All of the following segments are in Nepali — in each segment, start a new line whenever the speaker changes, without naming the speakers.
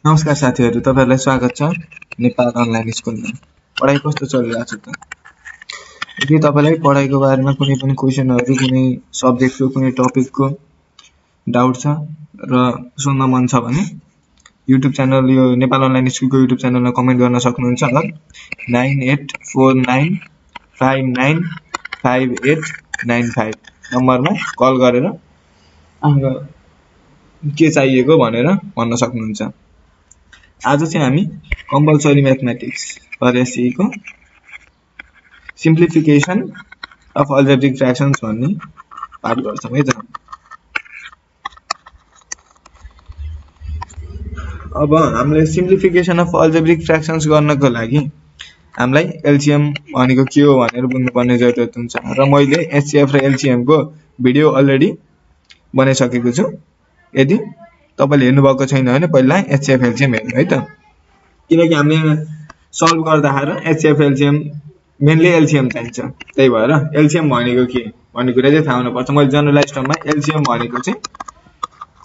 नमस्कार साथीहरु, तपाईहरुलाई स्वागत छ नेपाल अनलाइन स्कुलमा। पढाइ कस्तो चलिरहेछ त? यदि तपाईलाई पढाइको बारेमा कुनै पनि क्वेशनहरु, कुनै सब्जेक्टको, कुनै टपिकको डाउट छ र सोध्न मन छ भने युट्युब च्यानल यो नेपाल अनलाइन स्कुलको युट्युब च्यानलमा कमेन्ट गर्न सक्नुहुन्छ होला। 9849595895 नम्बरमा कल गरेर आफ्नो के चाहिएको भनेर भन्न सक्नुहुन्छ। आज चाहिँ हामी कम्पलसरी म्याथमेटिक्स को सिम्प्लिफिकेसन अफ अल्जेब्रिक फ्र्याक्सन्स भन्ने पाठ गर्छौं है त। अब हामीले सिम्प्लिफिकेसन अफ अल्जेब्रिक फ्र्याक्सन्स गर्नको लागि हामीलाई एलसीएम भनेको के हो भनेर बुझ्नुपर्ने जरुरत हुन्छ र मैले एचसीएफ र एलसीएम को भिडियो अलरेडी बनाइसकेको छु। यदि तपाईले हेर्नु भएको छैन भने पहिला एचसीएफ एलसीएम हेर्नु है त, किनकि हामीले सल्भ गर्दाखेरि एचसीएफ एलसीएम मेनली एलसीएम चाहिन्छ। त्यही भएर एलसीएम भनेको के भन्ने कुरा चाहिँ थाहा हुनुपर्छ। मैले जनरलाइज टर्ममा एलसीएम भनेको चाहिँ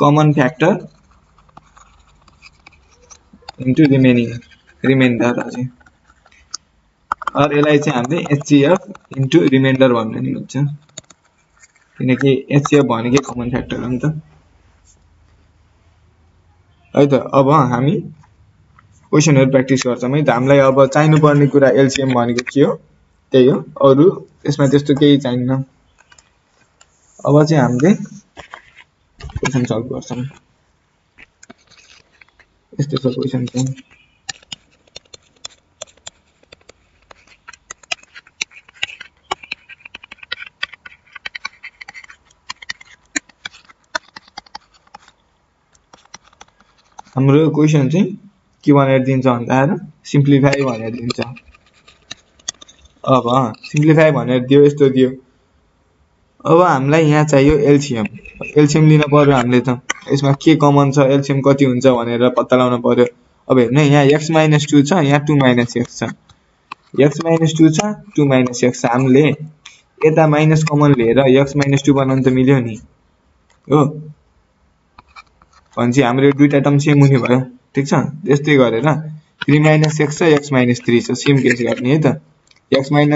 कमन फ्याक्टर इन्टु रिमाइन्डर चाहिँ, और यसलाई चाहिँ हामीले एचसीएफ इन्टु रिमाइन्डर भन्ने नि हुन्छ, किनकि एचसीएफ भनेको कमन फ्याक्टर हो नि त है त। अब हामी क्वेशनहरु प्र्याक्टिस गर्छौं है त। हामीलाई अब चाहिनु पर्ने कुरा एलसीएम भनेको के हो त्यही हो, अरु यसमा त्यस्तो केही चाहिन्न। अब चाहिँ हामीले क्वेशन सल्भ गर्छौं। यस्तो छ क्वेशन चाहिँ। हाम्रो क्वेशन चाहिँ के भनेर दिन्छ भन्दा सिम्प्लिफाई भनेर दिन्छ। अब सिम्प्लिफाई भनेर दियो, यस्तो दियो। अब हामीलाई यहाँ चाहियो एलसीएम। एलसीएम लिन पर्यो हामीले त। यसमा के कमन छ, एलसीएम कति हुन्छ भनेर पत्ता लगाउन पर्यो। अब हेर्नु यहाँ x - 2 छ, यहाँ 2 - x छ। x - 2 छ, 2 - x छ। हामीले यता माइनस कमन लिएर x - 2 बनाउन त मिल्यो नि हो। भनेपछि हाम्रो दुईटा टर्म सेम हुने भयो, ठीक छ। त्यस्तै गरेर 3 - x र x - 3 छ, सेम केस गर्ने है त। x - 1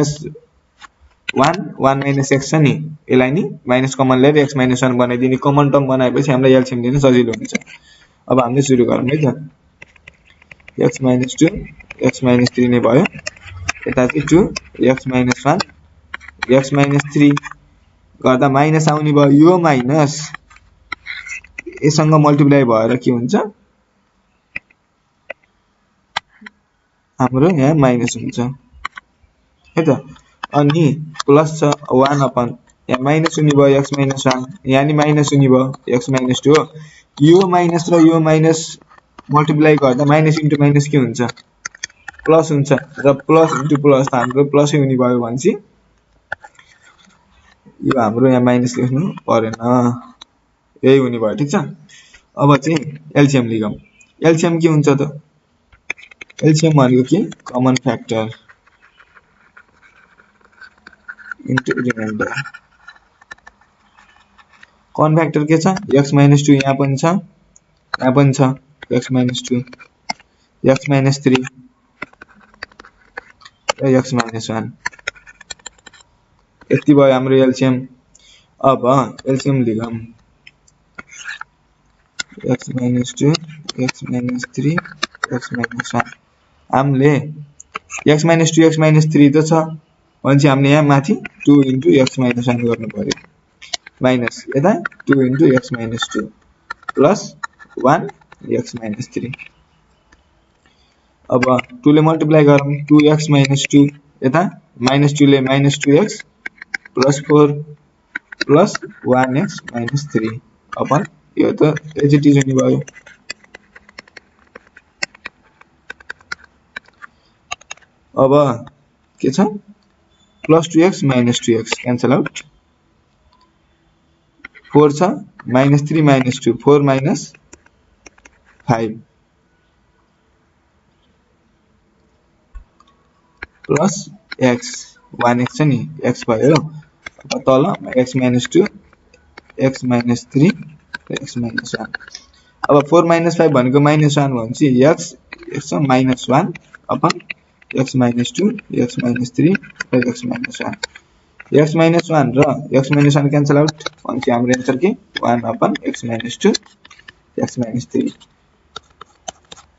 1 - x छ नि, यसलाई नि माइनस कमन लिएर x - 1 बनाइदिने। कमन टर्म बनाएपछि हामीलाई एलसीएम लिन सजिलो हुन्छ। अब हामीले सुरु गरौँ है त। x - 2 x - 3 नै भयो। यता चाहिँ 2 x - 1 x - 3 गर्दा माइनस आउने भयो। यो माइनस यससँग मल्टिप्लाई भएर के हुन्छ, हाम्रो यहाँ माइनस हुन्छ है त। अनि प्लस छ 1 अपन यहाँ माइनस हुने भयो x - 1, यहाँ नि माइनस हुने भयो x - 2 हो। यो माइनस र यो माइनस मल्टिप्लाई गर्दा माइनस इन्टु माइनस के हुन्छ, प्लस हुन्छ। र प्लस इन्टु प्लस त हाम्रो प्लसै हुने भयो भनेपछि यो हाम्रो यहाँ माइनस लेख्नु परेन, यही हुने भयो, ठीक छ। अब चाहिँ एलसीएम लिगौं। एलसीएम के हुन्छ त? एलसीएम भनेको के common factor into remainder. Common factor के छ, x - 2 यहाँ पनि छ, यहाँ पनि छ x - 2 x - 3 र x - 1। यति भयो हाम्रो एलसीएम। अब एलसीएम लिगौं। x - 2 x - 3 x - 1। हामीले x - 2 x - 3 त छ भनेपछि हामीले यहाँ माथि 2 इन्टु x - 1 गर्नु पर्यो, माइनस यता 2 इन्टु x - 2 प्लस 1 x - 3। अब 2 ले मल्टिप्लाई गरौँ, 2x - 2 यता माइनस 2 ले minus 2x plus 4 plus 1x - 3 upon यो त एज इट इज हुने भयो। अब के छ, plus 2x minus 2x cancel out, 4 छ minus 3 minus 2 4 minus 5 plus x 1x छ नि, x भयो। तल x - 2 x - 3 र x - 1। अब 4 - 5 भनेको -1 भनेपछि x -1 अपन x -2 x -3 र x -1 x -1 र x -1 क्यान्सल आउट भनेपछि हाम्रो एन्सर के 1 अपन x -2 x -3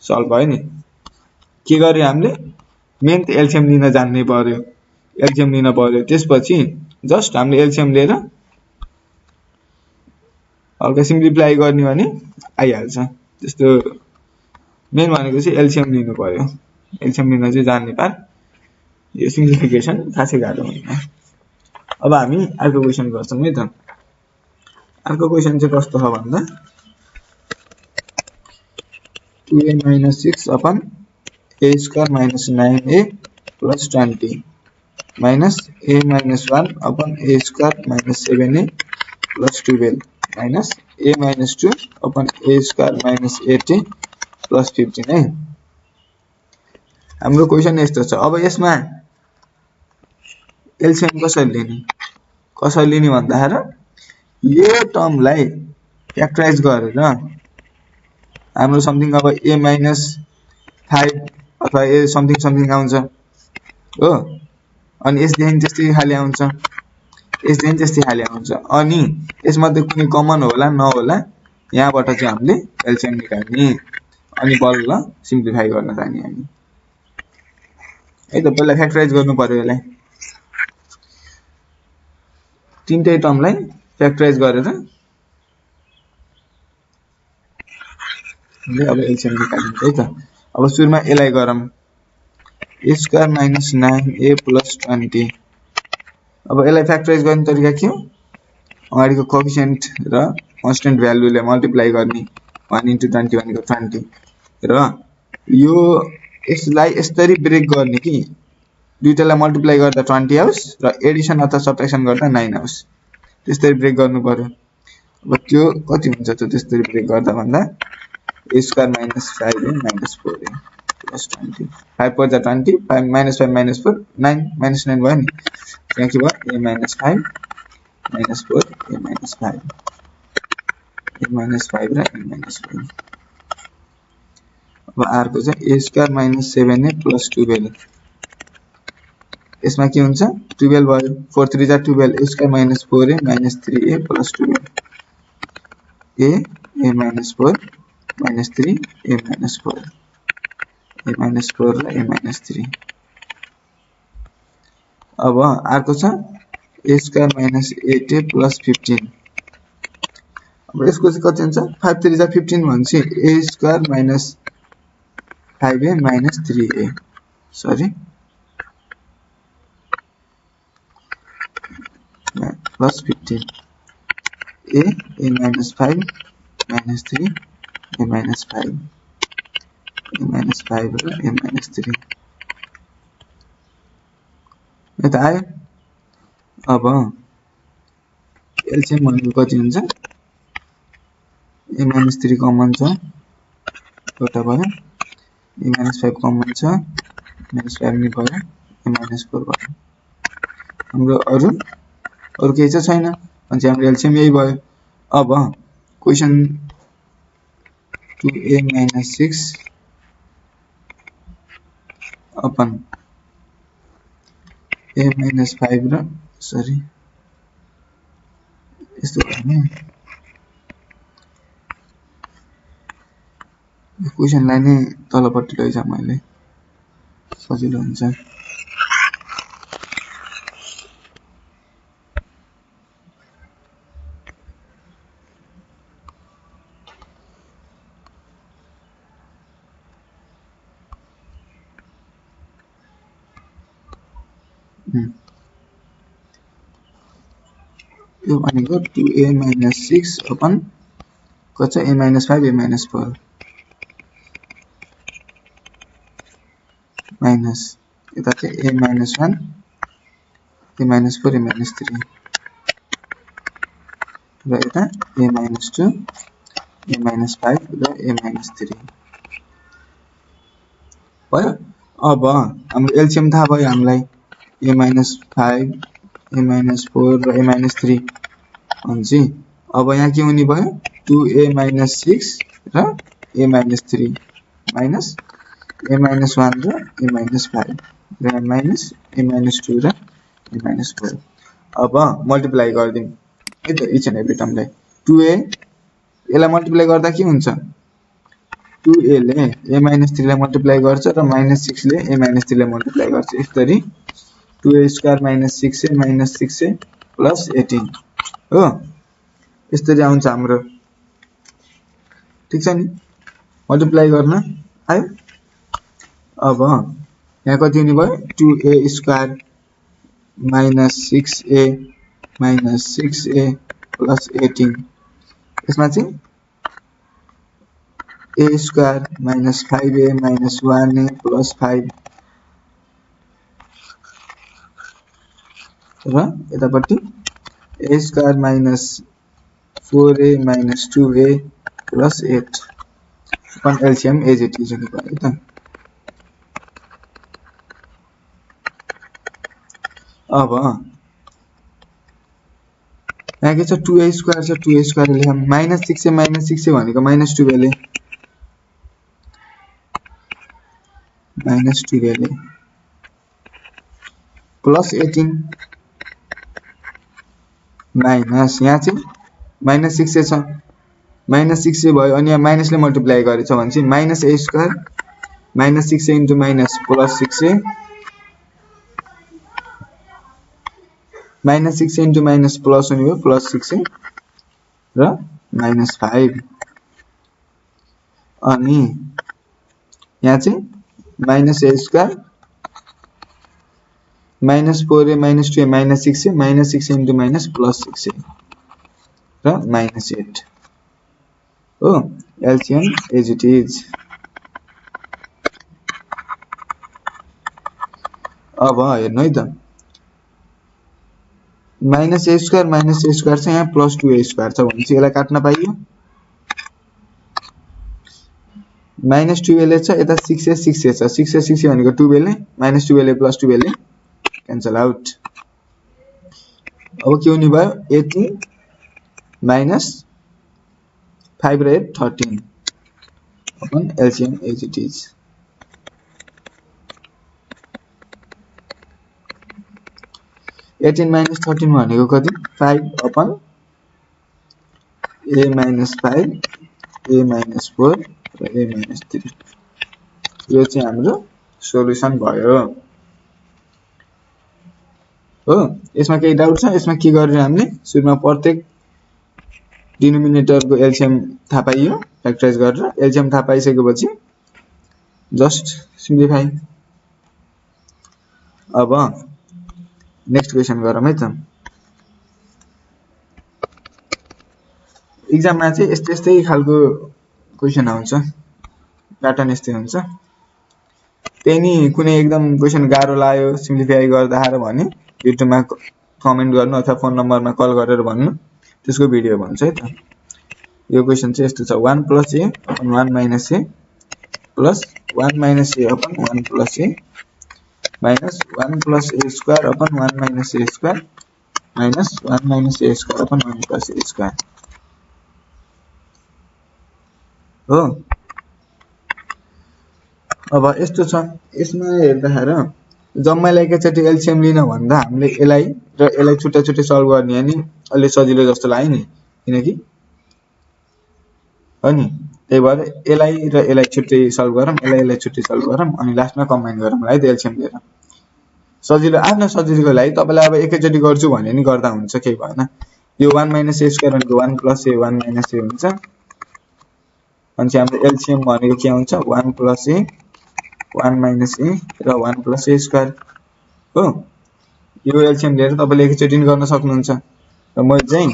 सल्भ भयो नि। के गर्यो हामीले मेन त एलसीएम लिन जान्नै पर्यो, एलसीएम लिन पर्यो, त्यसपछि जस्ट हामीले एलसीएम लिएर हल्का सिम्प्लिफाई गर्ने भने आइहाल्छ। त्यस्तो मेन भनेको चाहिँ एलसीएम लिनु पर्यो, एलसीएम लिन चाहिँ जान्ने पार, यो सिम्प्लिफिकेसन खासै गाह्रो होइन। अब हामी अर्को क्वेसन गर्छौं है त। अर्को क्वेसन चाहिँ कस्तो छ भन्दा 2a - 6 upon a² - 9a + 20 minus a - 1 upon a² - 7a + 12 minus a - 2 upon a² - 8a + 15 है। हाम्रो क्वेसन यस्तो छ। अब यसमा एलसीएम कसरी लिने भन्दाखेरि यो टर्मलाई फ्याक्टराइज गरेर हाम्रो समथिङ अब a - 5 अथवा a समथिङ आउँछ हो, अनि यसदेखि त्यस्तै खाली आउँछ, यसदेखि त्यस्तै खाली आउँछ, अनि यसमध्ये कुनै कमन होला नहोला यहाँबाट चाहिँ हामीले एलसीएम निकाल्ने अनि बल्ल सिम्प्लिफाई गर्न जाने हामी है त। पहिला फ्याक्टराइज गर्नु पर्यो, यसलाई तीनटै टर्मलाई फ्याक्टराइज गरेर अब एलसीएम निकालिन्छ है त। अब सुरुमा यसलाई गरौँ a² - 9a + 20। अब यसलाई फ्याक्टराइज गर्ने तरिका के हो, अगाडिको कोएफिसिएन्ट र कन्स्टेन्ट भ्यालुले मल्टिप्लाई गर्ने 1 * 20 भनेको 20 र यो यसलाई यसरी ब्रेक गर्ने कि दुईटालाई मल्टिप्लाई गर्दा 20 आओस् र एडिसन अथवा सबट्र्याक्सन गर्दा 9 आओस्, त्यसरी ब्रेक गर्नु पर्यो। अब त्यो कति हुन्छ त त्यसरी ब्रेक गर्दा भन्दा a² - 5a - 4a + 20 5 × 20 5 - 5 - 4 9 -9 भयो नि, यहाँ के भयो a - 5 - 4 a - 5 a - 5 र a - 4। अब अर्को चाहिँ a² - 7a + 12। यसमा के हुन्छ 12 भयो, 4 3 जा 12 a² - 4a - 3a + 12 a - 4 - 3 a - 4 a - 4 र a - 3। अब अर्को छ a² - 8a + 15। अब यसको चाहिँ कति हुन्छ 5 3 जा 15 भनेपछि a² - 5a - 3a sorry plus 15 a - 5 - 3 a - 5 a - 5 र a - 3 यता आयो। अब एलसीएम भनेको कति हुन्छ a - 3 कमन छ एउटा भयो, a - 5 कमन छ -5 नि भयो, a - 4 भयो। हाम्रो अरु केही चाहिँ छैन भने हाम्रो एलसीएम यही भयो। अब क्वेशन 2a - 6 अपन a - 5 र सरी यस्तो गर्ने क्वेशनलाई नै तलपट्टि लैजाऊ मैले सजिलो हुन्छ। यो भनेको 2a - 6 अपन कति छ a - 5 a - 4 माइनस यता चाहिँ a - 1 a - 4 a - 3 र यता a - 2 a - 5 र a - 3 भयो। अब हाम्रो एलसीएम थाहा भयो हामीलाई a - 5 a - 4 र a - 3 भनेपछि अब यहाँ के हुने भयो 2a - 6 र a minus 3 minus a minus 1 र a minus 5 र minus a minus 2 र a minus 4 अब मल्टिप्लाई गर्दिम है त इच एन्ड एभ्री टर्मलाई 2a यसलाई मल्टिप्लाई गर्दा के हुन्छ 2a ले a minus 3 लाई मल्टिप्लाई गर्छ र minus 6 ले a minus 3 लाई मल्टिप्लाई गर्छ यसरी 2a square minus 6a minus 6a plus 18 हो यसरी आउँछ हाम्रो ठीक छ नि मल्टिप्लाई गर्न आयो अब यहाँ कति हुने भयो 2a square minus 6a minus 6a plus 18 यसमा चाहिँ a square minus 5a minus 1a plus 5 र यतापट्टि a square minus 4a minus 2a plus 8 upon LCM as it is हुने भयो त अब यहाँ के छ 2a square छ 2a square लेखम minus 6a भनेको minus 2a ले minus 2a ले plus 18 minus यहाँ चाहिँ minus 6a छ minus 6a भयो अनि यहाँ minus ले मल्टिप्लाई गरेछ भने चाहिँ minus a square minus 6a into minus plus 6a minus 6a into minus plus हुने भयो plus 6a र minus 5 अनि यहाँ चाहिँ minus a square minus 4a minus 2a minus 6a minus 6a into minus plus 6a र minus 8 हो LCM as it is अब हेर्नु है त minus a square छ यहाँ plus 2a square छ भने चाहिँ यसलाई काट्न पाइयो minus 2a ले छ यता 6a 6a छ 6a 6a भनेको 2a ले minus 2a ले plus 2a ले cancel out अब के हुने भयो 18 minus 5 र 8 13 upon LCM as it is (18 minus 13) भनेको कति 5 upon a minus 5 a minus 4 र a minus 3 यो चाहिँ हाम्रो सोलुसन भयो हो यसमा केही डाउट छ यसमा के गर्ने हामीले सुरुमा प्रत्येक डिनोमिनेटर को एलसीएम थाहा पाइयो फ्याक्टराइज गरेर एलसीएम थाहा पाइसकेपछि जस्ट सिम्प्लिफाई अब नेक्स्ट क्वेशन गरौँ है त एक्जाम मा चाहिँ यस्तै खालको क्वेशन आउँछ प्याटर्न यस्तै हुन्छ त्यही नि कुनै एकदम क्वेशन गाह्रो लाग्यो सिम्प्लिफाई गर्दा हार भने युट्युब मा कमेन्ट गर्नु अथवा फोन नम्बरमा कल गरेर भन्नु त्यसको भिडियो भन्छ है त यो क्वेशन चाहिँ यस्तो छ 1 + a upon 1 - a plus 1 - a upon 1 + a minus 1 + a square upon 1 - a square minus 1 - a square upon 1 + a square हो अब यस्तो छ यसमा हेर्दाखेरि जम्मैलाई एकैचोटी एलसीएम लिन भन्दा हामीले एलाई र एलाई छुट्टा छुट्टै सल्भ गर्ने अनि अलि सजिलो जस्तो लाग्यो नि किनकि अनि त्यही भएर एलाई र एलाई छुट्टै सल्भ गरौँ एलाई छुट्टै सल्भ गरौँ अनि लास्टमा कम्बाइन गरौँ है त एलसीएम लिएर सजिलो आफ्नो सजिलोको लागि तपाईलाई अब एकैचोटी गर्छु भने नि गर्दा हुन्छ केही भएन यो 1 - a square भनेको 1 + a 1 - a हुन्छ अनि चाहिँ हाम्रो एलसीएम भनेको के आउँछ 1 + a 1 - a र 1 + a square हो यो एलसीएम लिएर तपाईले एकैचोटी गर्न सक्नुहुन्छ र म चाहिँ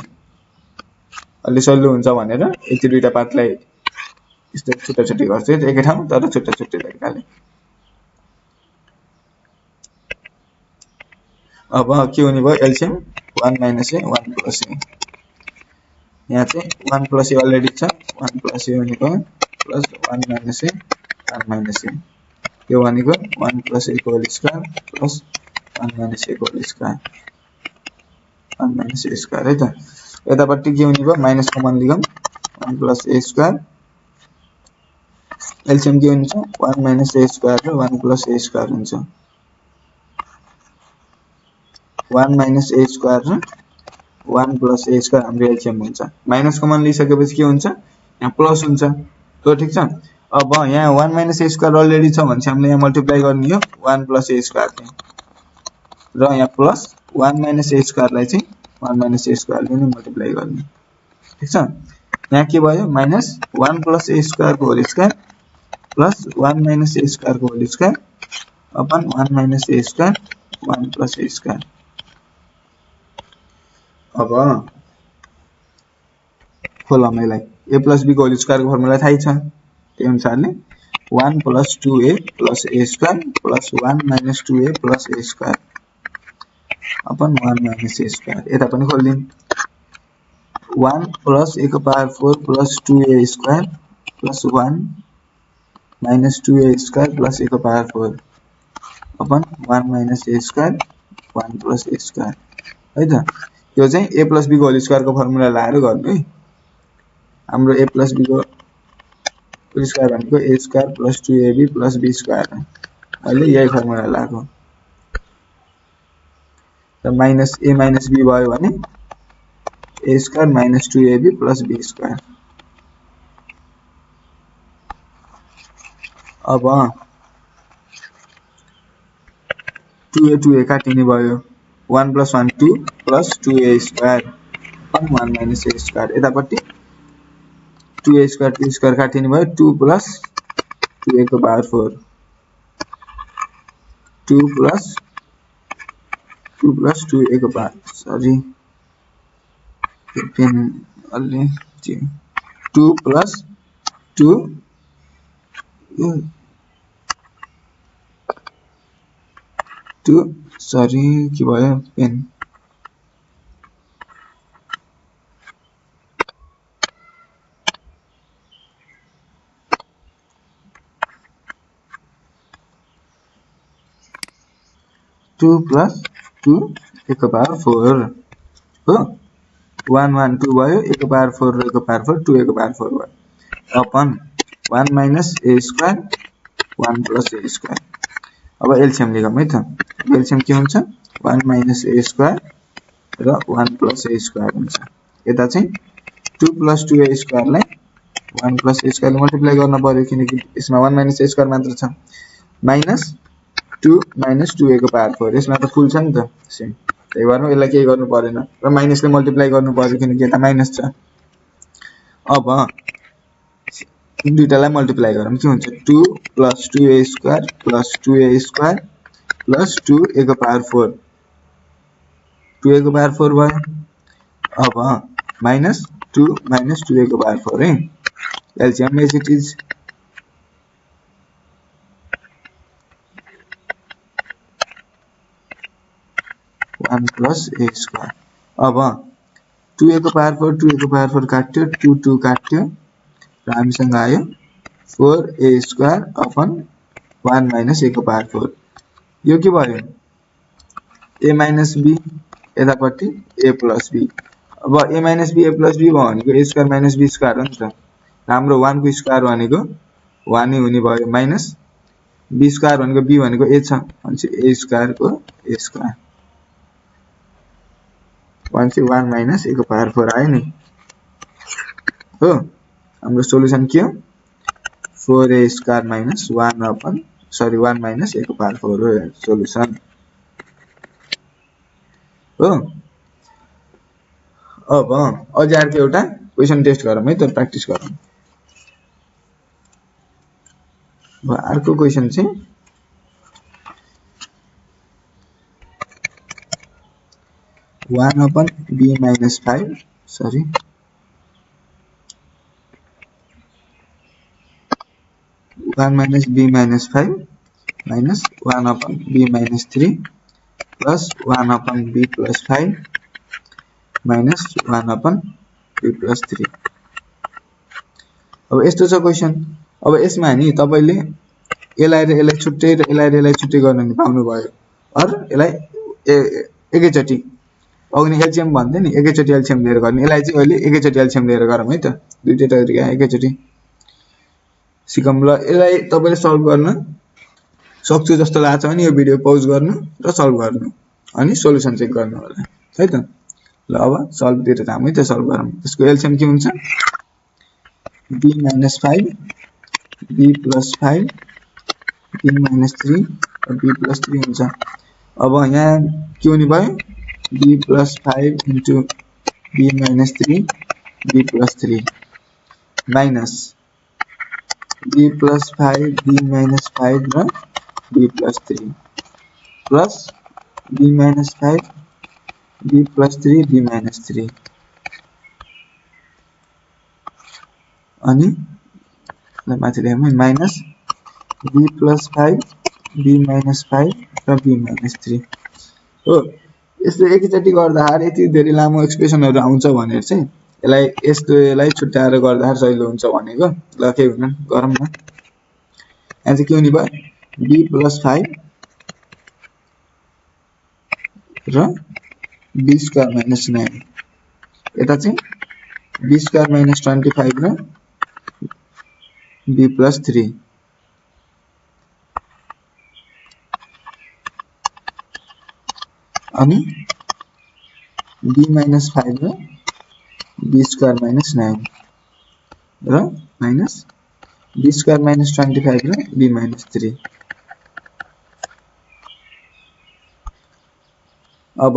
अलि सजिलो हुन्छ भनेर यति दुईटा पार्टलाई यस्तो छुट्टा छुट्टै गर्छु एकै ठाउँ तर छुट्टा छुट्टै तरिकाले अब के हुने भयो एलसीएम 1 - a 1 + a यहाँ चाहिँ 1 + a अलरेडी छ 1 + a भनेको प्लस 1 - a 1 - a यो भनेको 1 + a whole square plus 1 - a whole square 1 - a square है त यतापट्टि के हुने भयो माइनस कमन लिगम 1 + a स्क्वायर एलसीएम के हुन्छ 1 माइनस ए स्क्वायर र 1 प्लस ए स्क्वायर हुन्छ 1 माइनस ए स्क्वायर र 1 प्लस ए स्क्वायर हाम्रो एलसीएम हुन्छ माइनस कमन लिइसकेपछि के हुन्छ यहाँ प्लस हुन्छ तो ठीक छ अब यहाँ 1 माइनस ए स्क्वायर अलरेडी छ भने हामीले यहाँ मल्टिप्लाई गर्ने हो 1 प्लस ए स्क्वायर र यहाँ प्लस 1 माइनस ए स्क्वायर लाई चाहिँ 1 माइनस ए स्क्वायर ले नै मल्टिप्लाई गर्ने ठीक छ यहाँ के भयो माइनस 1 प्लस ए स्क्वायर को होल स्क्वायर प्लस 1 माइनस ए स्क्वायर को होल स्क्वायर अपन 1 माइनस ए स्क्वायर 1 प्लस ए स्क्वायर अब खोलौँ यसलाई a प्लस b को होल स्क्वायर को फर्मुला थाहै छ त्यही अनुसारले 1 plus 2a plus a square plus 1 minus 2a plus a square upon 1 minus a square यता पनि खोल्दिन 1 प्लस a को power 4 plus 2a square plus 1 minus 2a square plus a को power 4 upon 1 minus a square 1 plus a square है त यो चाहिँ a प्लस b को होल स्क्वायर को फर्मुला लाएर गर्नु है हाम्रो a प्लस b को होल स्क्वायर भनेको a square plus 2ab plus b square अहिले यही फर्मुला लाएको र माइनस a माइनस b भयो भने a square minus 2ab plus b square अब 2a काटिने भयो 1 plus 1 2 plus 2a square upon 1 minus a square यतापट्टि 2a स्क्वायर 2 स्क्वायर काटिने भयो 2 प्लस 2a को पावर 4 2 प्लस 2a को पावर सरी पेन अलि 2 प्लस 2 सरी के भयो पेन 2 प्लस 2 a को पावर 4 हो 1 1 2 भयो a को पावर 4 र a को पावर 4 2a को पावर 4 भयो upon 1 minus a square 1 plus a square अब एलसीएम लेखौँ है त एलसीएम के हुन्छ 1 माइनस a स्क्वायर र 1 प्लस a स्क्वायर हुन्छ यता चाहिँ 2 प्लस 2a स्क्वायर लाई 1 प्लस a स्क्वायर ले मल्टिप्लाई गर्न पर्यो किनकि यसमा 1 माइनस a स्क्वायर मात्र छ माइनस 2 माइनस 2a को पावर 4 यसमा त फुल छ नि त सेम त्यही भएर यसलाई केही गर्नु पर्दैन र माइनसले मल्टिप्लाई गर्नु पर्यो किनकि यता माइनस छ अब दुईटालाई मल्टिप्लाई गरौँ के हुन्छ 2 plus 2a square plus 2a square plus 2a को पावर 4 2a को पावर 4 भयो अब माइनस 2 माइनस 2a को पावर 4 है LCM as it is 1 plus a square अब 2a को पावर 4 2a को पावर 4 काट्यो 2 2 काट्यो र हामीसँग आयो 4a square upon 1 minus a को पावर 4 यो के भयो a माइनस b यतापट्टि a प्लस b अब a minus b a plus b भनेको a square minus b square हो नि त हाम्रो 1 को स्क्वायर भनेको 1 नै हुने भयो माइनस b स्क्वायर भनेको b भनेको a छ भनेपछि a स्क्वायर को a स्क्वायर भनेपछि 1 माइनस a को पावर 4 आयो नि हो हाम्रो सोलुसन के हो 4a square minus 1 upon sorry 1 minus a को पावर 4 हो सोलुसन हो अब अझै अर्को एउटा क्वेशन टेस्ट गरौँ है त प्र्याक्टिस गरौँ अब अर्को क्वेशन चाहिँ 1 upon b minus 5 sorry 1 minus b minus 5 minus 1 upon b minus 3 plus 1 upon b plus 5 minus 1 upon b plus 3 अब यस्तो छ क्वेशन अब यसमा नि तपाईले यसलाई र यसलाई छुट्टै र यसलाई र यसलाई छुट्टै गर्न नि पाउनु भयो अर यसलाई एकैचोटी अग्नि एलसीएम भन्दै नि एकैचोटी एलसीएम लिएर गर्ने यसलाई चाहिँ अहिले एकैचोटी एलसीएम लिएर गरौँ है त दुईटै तरिका एकैचोटी सिकौँ ल। यसलाई तपाईले सल्भ गर्न सक्छु जस्तो लाग्छ भने यो भिडियो पौज गर्नु र सल्भ गर्नु अनि सोलुसन चेक गर्नु होला है त। ल अब सल्भ तिर जाम है त, सल्भ गरौँ। यसको एलसीएम के हुन्छ b - 5 b + 5 b - 3 र b + 3 हुन्छ। अब यहाँ के हुने भयो b + 5 into b - 3 b + 3 minus b + 5 b - 5 र b + 3 plus b - 5 b + 3 b - 3 अनि ल माथि ल्याउँ माइनस b + 5 b - 5 र b - 3 हो। यस्तो एकैचोटी गर्दाखेरि यति धेरै लामो एक्सप्रेसनहरु आउँछ भनेर चाहिँ यसलाई छुट्याएर गर्दाखेरि सजिलो हुन्छ भनेको। ल के हुन्न गरौँ न। यहाँ चाहिँ के हुने भयो b + 5 र b² - 9 यता चाहिँ b² - 25 र b + 3 अनि b - 5 र b² - 9 र माइनस b² - 25 र b - 3। अब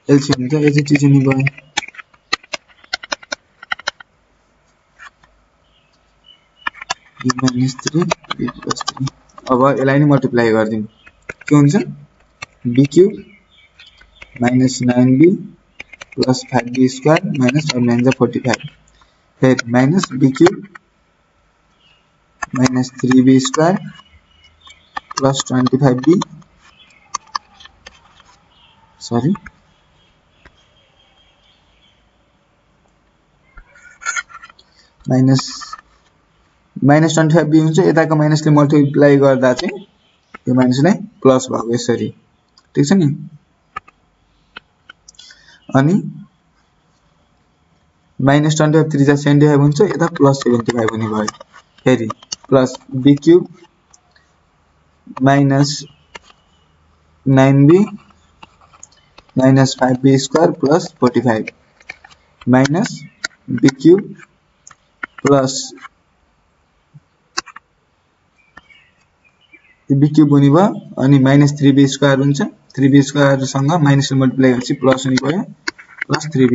एलसीएम चाहिँ एचटी हुने भयो b - 3 b + 3। अब यसलाई नि मल्टिप्लाई गर्दिनु के हुन्छ b³ - 9b + 5b² - 5 9 45 फिर minus b³ - 3b² + 25b sorry minus -25b हुन्छ। यताको माइनसले मल्टिप्लाई गर्दा चाहिँ यो माइनसलाई प्लस भएको यसरी ठीक छ नि। अनि -25 3 जा 75 हुन्छ, यता +75 हुने भयो। फेरि plus b³ - 9b - 5b² + 45 minus b³ plus b³ हुने भयो अनि -3b² हुन्छ। 3b² सँग माइनसले मल्टिप्लाई गरेपछि प्लस हुने भयो प्लस 3b²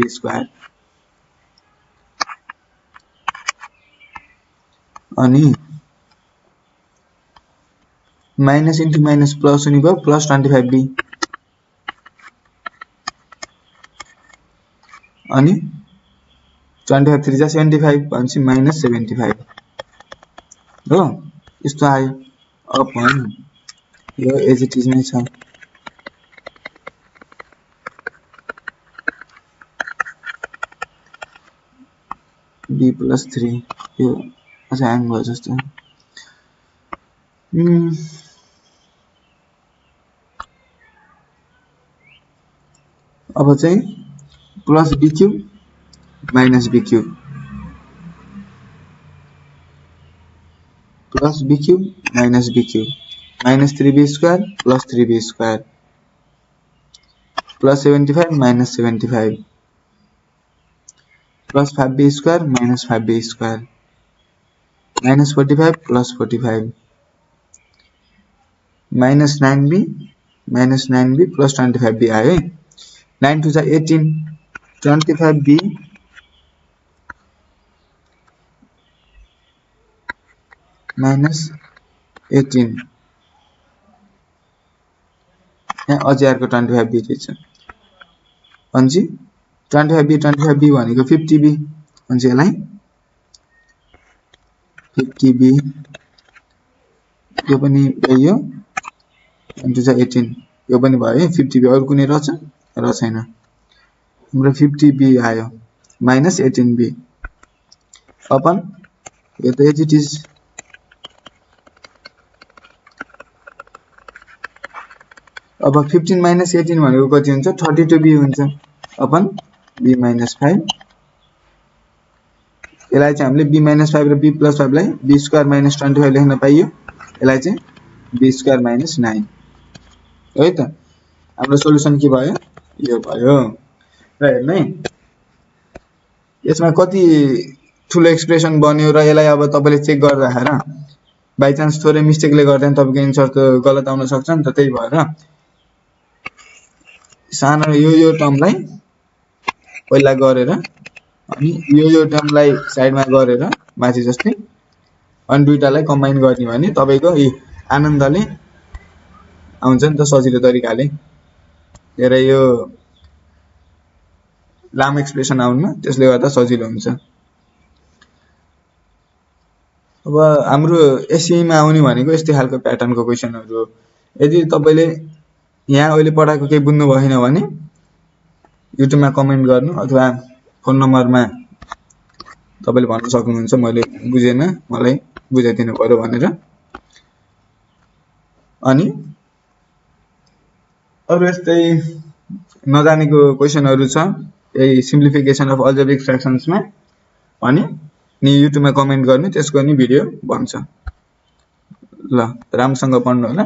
अनि माइनस इन्टु माइनस प्लस हुने भयो प्लस 25b अनि 25 3 जा 75 भनेपछि -75 हो। यस्तो आयो। अपन यो एज इट इज नै छ। b + 3 यो अझ ह्याङ भयो जस्तो। अब चाहिँ plus b³ minus b³ plus b³ minus b³ -3b² plus 3b² plus 75 minus 75 plus 5b² minus 5b² minus 45 plus 45 minus 9b plus 25b आयो है। 9 2 जा 18 25b माइनस 18 यहाँ अझै अर्को 25b रहेछ अनि 25b भनेको 50b हुन्छ। यसलाई 50b यो पनि भयो 1 2 जा 18 यो पनि भयो है 50b। अरु कुनै रहेछ र छैन। हाम्रो 50b आयो माइनस 18b अपन यो त एज इट इज। अब 15 माइनस 18 भनेको कति हुन्छ 32b हुन्छ अपन b - 5 यसलाई चाहिँ हामीले b - 5 र b + 5 लाई b² - 25 लेख्न पाइयो। यसलाई चाहिँ b² - 9 है त। हाम्रो सोलुसन के भयो? यो भयो। र हेर्नु है यसमा कति ठुलो एक्सप्रेसन बन्यो र यसलाई अब तपाईले चेक गर्दा हेर बाइ चान्स थोरै मिस्टेकले गर्दा तपाईको एन्सर त गलत आउन सक्छ नि त। त्यही भएर सानो यो टर्मलाई पहिला गरेर अनि यो टर्मलाई साइडमा गरेर माथि जस्तै अनि दुईटालाई कम्बाइन गर्ने भने तपाईको आनन्दले आउँछ नि त सजिलो तरिकाले। हेरे यो लामो एक्सप्रेसन आउनमा त्यसले गर्दा सजिलो हुन्छ। अब हाम्रो एससीई मा आउने भनेको यस्तै खालको प्याटर्नको क्वेशनहरु हो। यदि तपाईले यहाँ अहिले पढाएको केही बुझ्नु भएन भने युट्युबमा कमेन्ट गर्नु अथवा फोन नम्बरमा तपाईले भन्न सक्नुहुन्छ मैले बुझेन मलाई बुझाइदिनु पर्यो भनेर। अनि अरु यस्तै नजानेको क्वेशनहरु छ यही सिम्प्लिफिकेसन अफ अल्जेब्रिक फ्र्याक्सन्स मा अनि नि युट्युबमा कमेन्ट गर्नु त्यसको नि भिडियो बन्छ। ल राम्रोसँग पढ्नु होला।